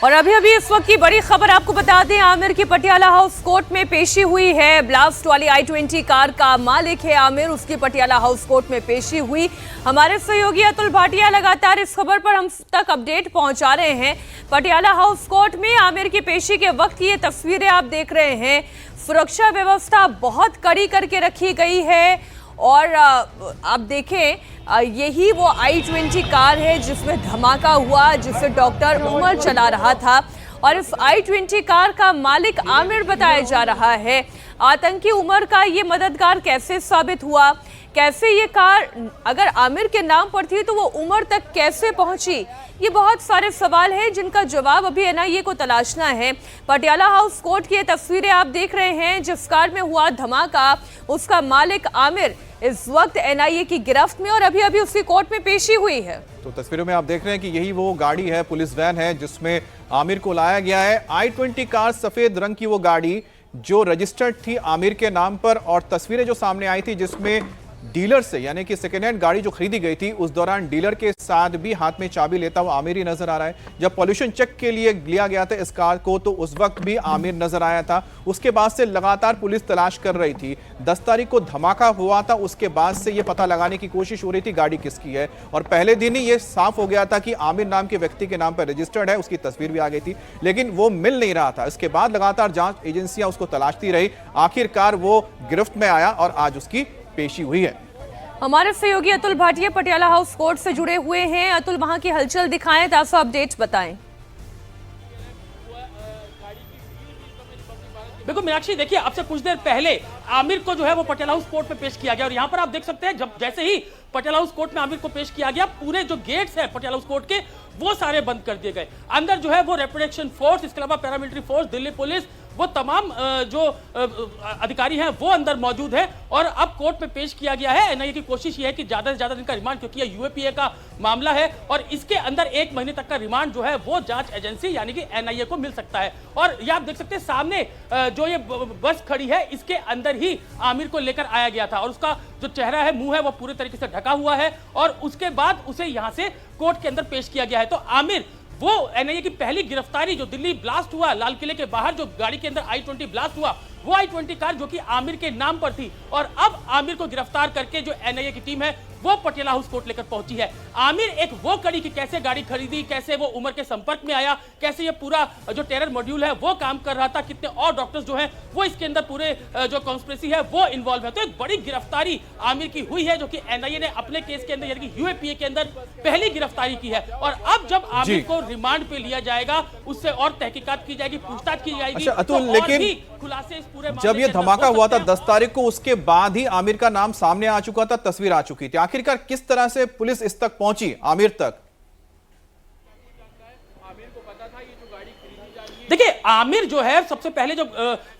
और अभी अभी इस वक्त की बड़ी खबर आपको बता दें, आमिर की पटियाला हाउस कोर्ट में पेशी हुई है। ब्लास्ट वाली i20 कार का मालिक है आमिर, उसकी पटियाला हाउस कोर्ट में पेशी हुई। हमारे सहयोगी अतुल भाटिया लगातार इस खबर पर हम तक अपडेट पहुंचा रहे हैं। पटियाला हाउस कोर्ट में आमिर की पेशी के वक्त की ये तस्वीरें आप देख रहे हैं। सुरक्षा व्यवस्था बहुत कड़ी करके रखी गई है और आप देखें, यही वो i20 कार है जिसमें धमाका हुआ, जिसे डॉक्टर उमर चला रहा था और इस i20 कार का मालिक आमिर बताया जा रहा है। आतंकी उमर का ये मददगार कैसे साबित हुआ, कैसे ये कार अगर आमिर के नाम पर थी तो वो उमर तक कैसे पहुंची, ये बहुत सारे सवाल हैं जिनका जवाब अभी एनआईए को तलाशना है। पटियाला हाउस कोर्ट की ये तस्वीरें आप देख रहे हैं, जिस कार में हुआ धमाका उसका मालिक आमिर इस वक्त एनआईए की गिरफ्त में और अभी अभी उसकी कोर्ट में पेशी हुई है। तो तस्वीरों में आप देख रहे हैं कि यही वो गाड़ी है, पुलिस वैन है जिसमें आमिर को लाया गया है। i20 कार, सफेद रंग की वो गाड़ी जो रजिस्टर्ड थी आमिर के नाम पर, और तस्वीरें जो सामने आई थी जिसमें डीलर से यानी कि सेकेंड हैंड गाड़ी जो खरीदी गई थी उस दौरान डीलर के साथ भी हाथ में चाबी लेता हुआ आमिर ही नजर आ रहा है। जब पॉल्यूशन चेक के लिए लिया गया था इस कार को तो उस वक्त भी आमिर नजर आया था। उसके बाद से लगातार पुलिस तलाश कर रही थी। 10 तारीख को धमाका हुआ था, उसके बाद से यह पता लगाने की कोशिश हो रही थी गाड़ी किसकी है, और पहले दिन ही यह साफ हो गया था कि आमिर नाम के व्यक्ति के नाम पर रजिस्टर्ड है। उसकी तस्वीर भी आ गई थी लेकिन वो मिल नहीं रहा था। इसके बाद लगातार जांच एजेंसियां उसको तलाशती रही, आखिरकार वो गिरफ्त में आया और आज उसकी पेशी हुई है। हमारे सहयोगी अतुल भाटिया पटियाला हाउस कोर्ट से जुड़े हुए हैं। अतुल, वहां की हलचल दिखाएं, ताज़ा अपडेट्स बताएं। देखो मीनाक्षी, देखिए अब से कुछ देर पहले आमिर को जो है वो पटियाला हाउस कोर्ट में पेश किया गया और यहाँ पर आप देख सकते हैं जब जैसे ही पटियाला हाउस कोर्ट में आमिर को पेश किया गया, पूरे जो गेट्स है पटियाला हाउस कोर्ट के वो सारे बंद कर दिए गए। अंदर जो है वो रेप्यूटेशन फोर्स, इसके अलावा पैरामिलिट्री फोर्स, दिल्ली पुलिस, वो तमाम जो अधिकारी हैं वो अंदर मौजूद है और अब कोर्ट में पेश किया गया है। एनआईए की कोशिश ये है कि ज्यादा से ज्यादा दिन का रिमांड, क्योंकि ये यूएपीए का मामला है और इसके अंदर 1 महीने तक का रिमांड जो है वो जांच एजेंसी यानी कि एनआईए को मिल सकता है। और ये आप देख सकते हैं सामने जो ये बस खड़ी है इसके अंदर ही आमिर को लेकर आया गया था और उसका जो चेहरा है, मुंह है, वो पूरे तरीके से ढका हुआ है और उसके बाद उसे यहां से कोर्ट के अंदर पेश किया गया है। तो आमिर वो एनआईए की पहली गिरफ्तारी, जो दिल्ली ब्लास्ट हुआ लाल किले के बाहर, जो गाड़ी के अंदर i20 ब्लास्ट हुआ, वो i20 कार जो कि आमिर के नाम पर थी और अब आमिर को गिरफ्तार करके जो एनआईए की टीम है वो पटियाला हाउस कोर्ट लेकर पहुंची है। आमिर एक वो कड़ी की कैसे गाड़ी खरीदी, कैसे वो उमर के संपर्क में आया, कैसे ये पूरा जो टेरर मॉड्यूल है वो काम कर रहा था, कितने और डॉक्टर्स जो हैं वो इसके अंदर पूरे जो कॉन्स्पिरेसी है वो इन्वॉल्व है। तो एक बड़ी गिरफ्तारी आमिर की हुई है जो कि एनआईए ने अपने केस के अंदर यानी कि यूएपीए के अंदर पहली गिरफ्तारी की है और अब जब आमिर को रिमांड पे लिया जाएगा उससे और तहकीकात की जाएगी, पूछताछ की जाएगी। अतुल, लेकिन खुलासे इस पूरे जब ये धमाका हुआ था 10 तारीख को, उसके बाद ही आमिर का नाम सामने आ चुका था, तस्वीर आ चुकी थी। आखिरकार किस तरह से पुलिस इस तक पहुंची, आमिर तक? देखिए आमिर जो है सबसे पहले जो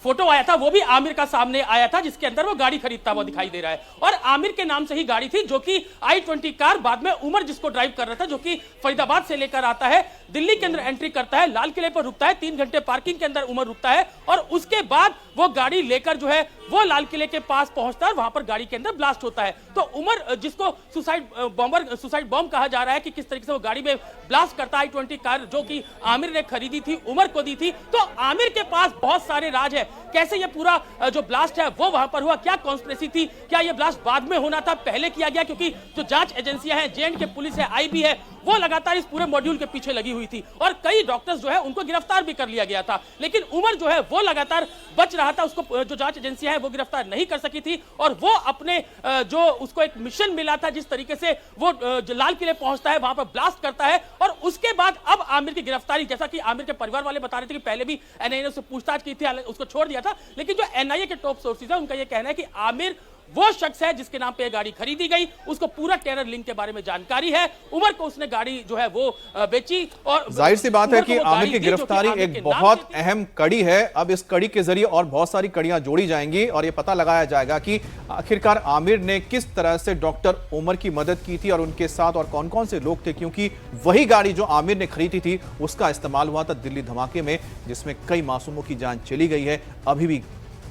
फोटो आया था वो भी आमिर का सामने आया था जिसके अंदर वो गाड़ी खरीदता हुआ दिखाई दे रहा है और आमिर के नाम से ही गाड़ी थी जो कि i20 कार, बाद में उमर जिसको ड्राइव कर रहा था, जो कि फरीदाबाद से लेकर आता है, दिल्ली के अंदर एंट्री करता है, लाल किले पर रुकता है, 3 घंटे पार्किंग के अंदर उमर रुकता है और उसके बाद वो गाड़ी लेकर जो है वो लाल किले के पास पहुंचता है, वहां पर गाड़ी के अंदर ब्लास्ट होता है। तो उमर जिसको सुसाइड बॉम्ब कहा जा रहा है कि किस तरीके से वो गाड़ी में ब्लास्ट करता है i20 कार जो कि आमिर ने खरीदी थी, उमर को दी थी। तो आमिर के पास बहुत सारे राज है, कैसे ये पूरा जो ब्लास्ट है वो वहां पर हुआ, क्या कॉन्स्पिरेसी थी, क्या ये ब्लास्ट बाद में होना था, पहले किया गया, क्योंकि जो जांच एजेंसियां हैं, जेएंडके पुलिस है, आईबी है, वो लगातार इस पूरे मॉड्यूल के पीछे लगी हुई थी और कई डॉक्टर्स जो है उनको गिरफ्तार भी कर लिया गया था, लेकिन उमर जो है वो लगातार बच रहा था, उसको जो जांच एजेंसियां है वो गिरफ्तार नहीं कर सकी थी और वो अपने जो उसको एक मिशन मिला था, जिस तरीके से वो लाल किले पहुंचता है, वहां पर ब्लास्ट करता है और उसके बाद अब आमिर की गिरफ्तारी, जैसा कि आमिर के परिवार वाले बता रहे थे कि पहले भी एनआईए ने उससे पूछताछ की थी, उसको छोड़ दिया था, लेकिन जो एनआईए के टॉप सोर्सेज है उनका यह कहना है कि आमिर वो शख्स है जिसके नाम पे गाड़ी खरीदी गई, उसको पूरा टेरर लिंक के बारे में जानकारी है, उमर को उसने गाड़ी जो है वो बेची और जाहिर सी बात है कि आमिर की गिरफ्तारी एक बहुत अहम कड़ी है। अब इस कड़ी के जरिए और बहुत सारी कड़ियां जोड़ी जाएंगी और ये पता लगाया जाएगा कि आखिरकार आमिर ने किस तरह से डॉक्टर उमर की मदद की थी और उनके साथ और कौन कौन से लोग थे, क्योंकि वही गाड़ी जो आमिर ने खरीदी थी उसका इस्तेमाल हुआ था दिल्ली धमाके में, जिसमें कई मासूमों की जान चली गई है, अभी भी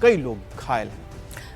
कई लोग घायल हैं।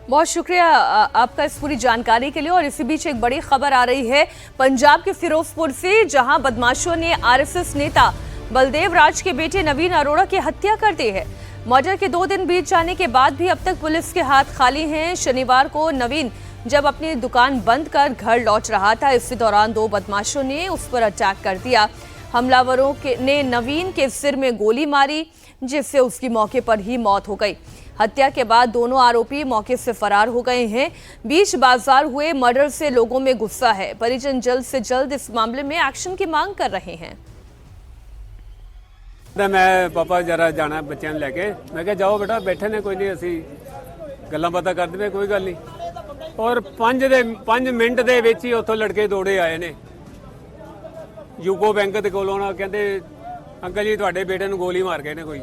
बहुत शुक्रिया आपका इस पूरी जानकारी के लिए। और इसी बीच एक बड़ी खबर आ रही है पंजाब के फिरोजपुर से, जहां बदमाशों ने आरएसएस नेता बलदेव राज के बेटे नवीन अरोड़ा की हत्या कर दी है। मर्डर के 2 दिन बीत जाने के बाद भी अब तक पुलिस के हाथ खाली हैं। शनिवार को नवीन जब अपनी दुकान बंद कर घर लौट रहा था, इसी दौरान 2 बदमाशों ने उस पर अटैक कर दिया। हमलावरों ने नवीन के सिर में गोली मारी, जिससे उसकी मौके पर ही मौत हो गई। हत्या के बाद दोनों आरोपी मौके से फरार हो गए हैं। बीच बाजार हुए मर्डर से लोगों में गुस्सा है। परिजन जल्द से जल्द इस मामले में एक्शन की मांग कर रहे हैं। मैं पापा जरा जाना बच्चों लैके, मैं क्या जाओ बेटा, बैठे ने, कोई नहीं, असी गल्लां बातां करदे पे, कोई गल नहीं। और 5 मिनट ਦੇ ਵਿੱਚ ਹੀ ਉੱਥੋਂ ਲੜਕੇ ਦੌੜੇ ਆਏ ਨੇ ਯੂਕੋ ਬੈਂਕ ਦੇ ਕੋਲੋਂ। ਨਾ ਕਹਿੰਦੇ ਅੰਕਲ ਜੀ ਤੁਹਾਡੇ ਬੇਟੇ ਨੂੰ ਗੋਲੀ ਮਾਰ ਗਏ ਨੇ ਕੋਈ।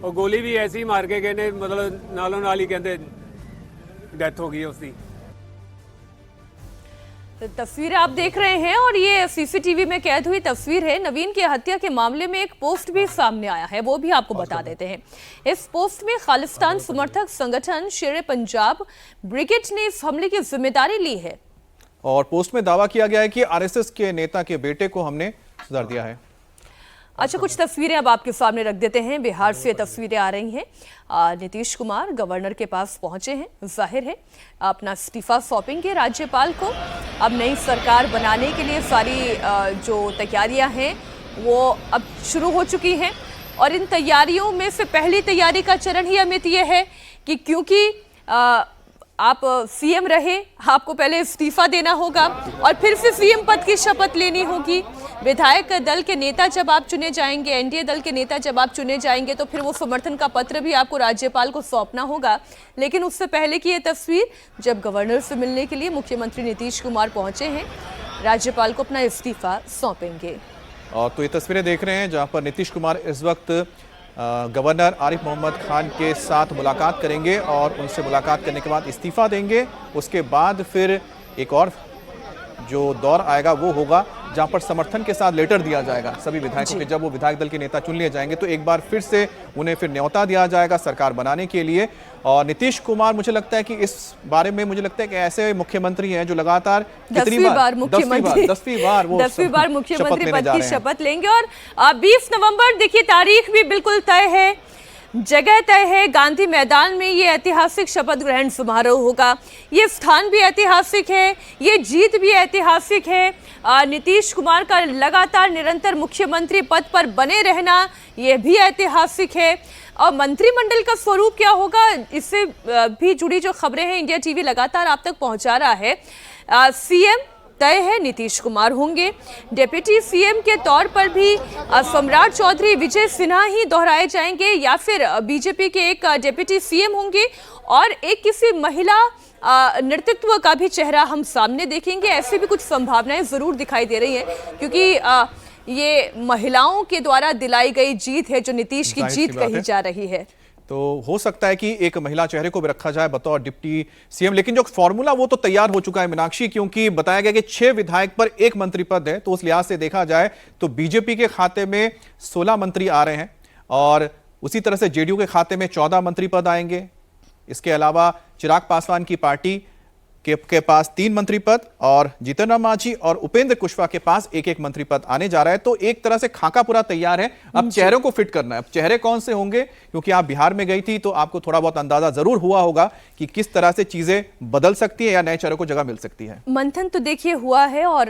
ਉਹ ਗੋਲੀ ਵੀ ਐਸੀ ਮਾਰ ਕੇ ਗਏ ਨੇ, ਮਤਲਬ ਨਾਲੋਂ ਨਾਲ ਹੀ ਕਹਿੰਦੇ ਡੈਥ ਹੋ ਗਈ ਉਸਦੀ। तस्वीरें आप देख रहे हैं और ये सीसीटीवी में कैद हुई तस्वीर है। नवीन की हत्या के मामले में एक पोस्ट भी सामने आया है, वो भी आपको बता देते हैं। इस पोस्ट में खालिस्तान समर्थक संगठन शेरे पंजाब ब्रिगेड ने इस हमले की जिम्मेदारी ली है और पोस्ट में दावा किया गया है कि आरएसएस के नेता के बेटे को हमने सुधार दिया है। अच्छा, कुछ तस्वीरें अब आपके सामने रख देते हैं। बिहार से तस्वीरें आ रही हैं। नीतीश कुमार गवर्नर के पास पहुंचे हैं, जाहिर है अपना इस्तीफा सौंपेंगे राज्यपाल को। अब नई सरकार बनाने के लिए सारी जो तैयारियां हैं वो अब शुरू हो चुकी हैं और इन तैयारियों में से पहली तैयारी का चरण ही अमित ये है कि क्योंकि आप सीएम रहे, आपको पहले इस्तीफा देना होगा और फिर से सीएम पद की शपथ लेनी होगी। विधायक दल के नेता जब आप चुने जाएंगे, एनडीए दल के नेता जब आप चुने जाएंगे, तो फिर वो समर्थन का पत्र भी आपको राज्यपाल को सौंपना होगा। लेकिन उससे पहले की ये तस्वीर, जब गवर्नर से मिलने के लिए मुख्यमंत्री नीतीश कुमार पहुंचे हैं, राज्यपाल को अपना इस्तीफा सौंपेंगे। और तो ये तस्वीरें देख रहे हैं जहां पर नीतीश कुमार इस वक्त गवर्नर आरिफ मोहम्मद खान के साथ मुलाकात करेंगे और उनसे मुलाकात करने के बाद इस्तीफा देंगे। उसके बाद फिर एक और जो दौर आएगा वो होगा जहां पर समर्थन के साथ लेटर दिया जाएगा सभी विधायकों के। जब वो विधायक दल के नेता चुन लिए जाएंगे तो एक बार फिर से उन्हें फिर न्योता दिया जाएगा सरकार बनाने के लिए। और नीतीश कुमार, मुझे लगता है कि इस बारे में मुझे लगता है कि ऐसे मुख्यमंत्री हैं जो लगातार 10वीं बार मुख्यमंत्री पद की शपथ लेंगे। और 20 नवंबर देखिए, तारीख भी बिल्कुल तय है, जगह तय है। गांधी मैदान में ये ऐतिहासिक शपथ ग्रहण समारोह होगा। ये स्थान भी ऐतिहासिक है, ये जीत भी ऐतिहासिक है। नीतीश कुमार का लगातार निरंतर मुख्यमंत्री पद पर बने रहना ये भी ऐतिहासिक है। और मंत्रिमंडल का स्वरूप क्या होगा, इससे भी जुड़ी जो खबरें हैं इंडिया टीवी लगातार आप तक पहुंचा रहा है। सीएम तय है, नीतीश कुमार होंगे। डिप्टी सीएम के तौर पर भी सम्राट चौधरी, विजय सिन्हा ही दोहराए जाएंगे या फिर बीजेपी के एक डिप्टी सीएम होंगे और एक किसी महिला नेतृत्व का भी चेहरा हम सामने देखेंगे। ऐसी भी कुछ संभावनाएं जरूर दिखाई दे रही हैं क्योंकि ये महिलाओं के द्वारा दिलाई गई जीत है जो नीतीश की जीत कही जा रही है। तो हो सकता है कि एक महिला चेहरे को भी रखा जाए बतौर डिप्टी सीएम, लेकिन जो फॉर्मूला वो तो तैयार हो चुका है मीनाक्षी, क्योंकि बताया गया कि 6 विधायक पर 1 मंत्री पद है। तो उस लिहाज से देखा जाए तो बीजेपी के खाते में 16 मंत्री आ रहे हैं और उसी तरह से जेडीयू के खाते में 14 मंत्री पद आएंगे। इसके अलावा चिराग पासवान की पार्टी के पास 3 मंत्री पद और जितन राम मांझी और उपेंद्र कुशवाहा के पास 1-1 मंत्री पद आने जा रहा है। तो एक तरह से खाका पूरा तैयार है, अब चेहरों को फिट करना है। अब चेहरे कौन से होंगे, क्योंकि आप बिहार में गई थी तो आपको थोड़ा बहुत अंदाजा जरूर हुआ होगा कि किस तरह से चीजें बदल सकती है या नए चेहरों को जगह मिल सकती है। मंथन तो देखिए हुआ है और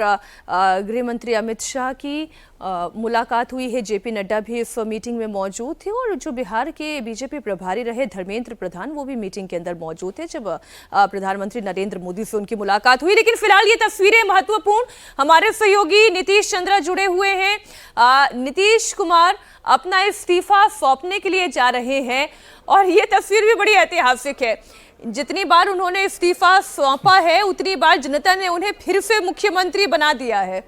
गृह मंत्री अमित शाह की मुलाकात हुई है। जेपी नड्डा भी इस मीटिंग में मौजूद थे और जो बिहार के बीजेपी प्रभारी रहे धर्मेंद्र प्रधान, वो भी मीटिंग के अंदर मौजूद थे जब प्रधानमंत्री नरेंद्र मोदी से उनकी मुलाकात हुई। लेकिन फिलहाल ये तस्वीरें महत्वपूर्ण, हमारे सहयोगी नीतीश चंद्रा जुड़े हुए हैं। नीतीश कुमार अपना इस्तीफा सौंपने के लिए जा रहे हैं और ये तस्वीर भी बड़ी ऐतिहासिक है। जितनी बार उन्होंने इस्तीफा सौंपा है उतनी बार जनता ने उन्हें फिर से मुख्यमंत्री बना दिया है।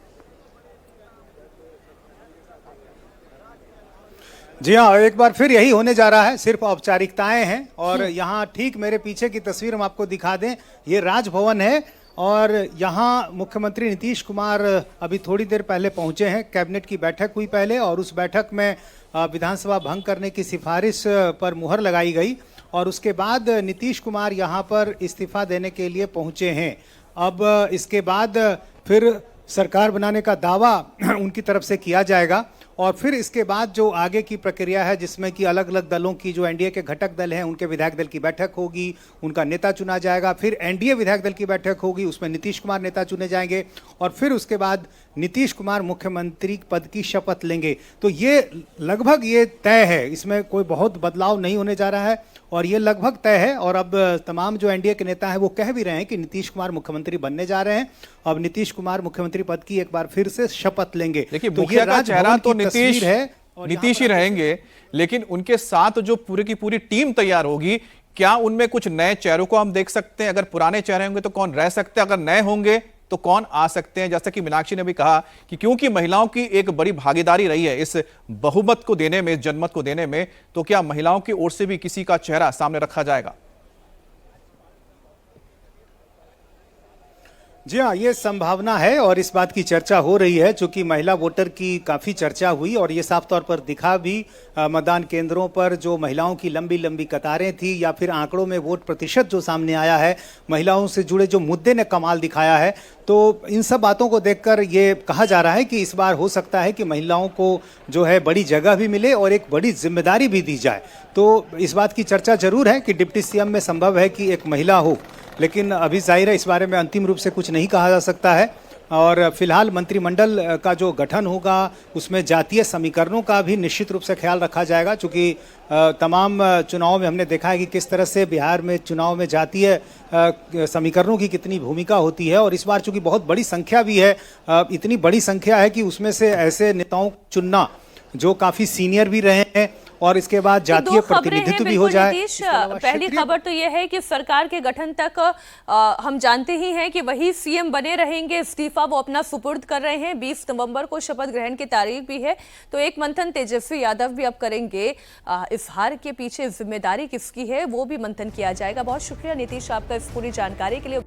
जी हाँ, एक बार फिर यही होने जा रहा है, सिर्फ औपचारिकताएं हैं। और यहाँ ठीक मेरे पीछे की तस्वीर हम आपको दिखा दें, ये राजभवन है और यहाँ मुख्यमंत्री नीतीश कुमार अभी थोड़ी देर पहले पहुंचे हैं। कैबिनेट की बैठक हुई पहले और उस बैठक में विधानसभा भंग करने की सिफारिश पर मुहर लगाई गई और उसके बाद नीतीश कुमार यहाँ पर इस्तीफा देने के लिए पहुंचे हैं। अब इसके बाद फिर सरकार बनाने का दावा उनकी तरफ से किया जाएगा और फिर इसके बाद जो आगे की प्रक्रिया है जिसमें कि अलग अलग दलों की जो एनडीए के घटक दल हैं उनके विधायक दल की बैठक होगी, उनका नेता चुना जाएगा, फिर एनडीए विधायक दल की बैठक होगी, उसमें नीतीश कुमार नेता चुने जाएंगे और फिर उसके बाद नीतीश कुमार मुख्यमंत्री पद की शपथ लेंगे। तो ये लगभग ये तय है, इसमें कोई बहुत बदलाव नहीं होने जा रहा है और ये लगभग तय है। और अब तमाम जो एनडीए के नेता हैं वो कह भी रहे हैं कि नीतीश कुमार मुख्यमंत्री बनने जा रहे हैं। अब नीतीश कुमार मुख्यमंत्री पद की एक बार फिर से शपथ लेंगे। देखिए, तो मुखिया का चेहरा तो नीतीश है, नीतीश ही रहेंगे, लेकिन उनके साथ जो पूरी की पूरी टीम तैयार होगी, क्या उनमें कुछ नए चेहरों को हम देख सकते हैं? अगर पुराने चेहरे होंगे तो कौन रह सकते हैं, अगर नए होंगे तो कौन आ सकते हैं? जैसा कि मीनाक्षी ने भी कहा कि क्योंकि महिलाओं की एक बड़ी भागीदारी रही है इस बहुमत को देने में, इस जनमत को देने में, तो क्या महिलाओं की ओर से भी किसी का चेहरा सामने रखा जाएगा? जी हाँ, ये संभावना है और इस बात की चर्चा हो रही है। चूंकि महिला वोटर की काफ़ी चर्चा हुई और ये साफ तौर पर दिखा भी मतदान केंद्रों पर जो महिलाओं की लंबी लंबी कतारें थी या फिर आंकड़ों में वोट प्रतिशत जो सामने आया है, महिलाओं से जुड़े जो मुद्दे ने कमाल दिखाया है। तो इन सब बातों को देखकर ये कहा जा रहा है कि इस बार हो सकता है कि महिलाओं को जो है बड़ी जगह भी मिले और एक बड़ी जिम्मेदारी भी दी जाए। तो इस बात की चर्चा जरूर है कि डिप्टी सीएम में संभव है कि एक महिला हो, लेकिन अभी जाहिर है इस बारे में अंतिम रूप से कुछ नहीं कहा जा सकता है। और फिलहाल मंत्रिमंडल का जो गठन होगा उसमें जातीय समीकरणों का भी निश्चित रूप से ख्याल रखा जाएगा, क्योंकि तमाम चुनावों में हमने देखा है कि किस तरह से बिहार में चुनाव में जातीय समीकरणों की कितनी भूमिका होती है। और इस बार चूंकि बहुत बड़ी संख्या भी है, इतनी बड़ी संख्या है कि उसमें से ऐसे नेताओं को चुनना जो काफ़ी सीनियर भी रहे हैं और इसके बाद जातीय प्रतिनिधित्व भी हो जाए। पहली खबर तो यह है कि सरकार के गठन तक हम जानते ही हैं कि वही सीएम बने रहेंगे। इस्तीफा वो अपना सुपुर्द कर रहे हैं। 20 नवंबर को शपथ ग्रहण की तारीख भी है, तो एक मंथन तेजस्वी यादव भी अब करेंगे। इस हार के पीछे जिम्मेदारी किसकी है वो भी मंथन किया जाएगा। बहुत शुक्रिया नीतीश आपका इस पूरी जानकारी के लिए।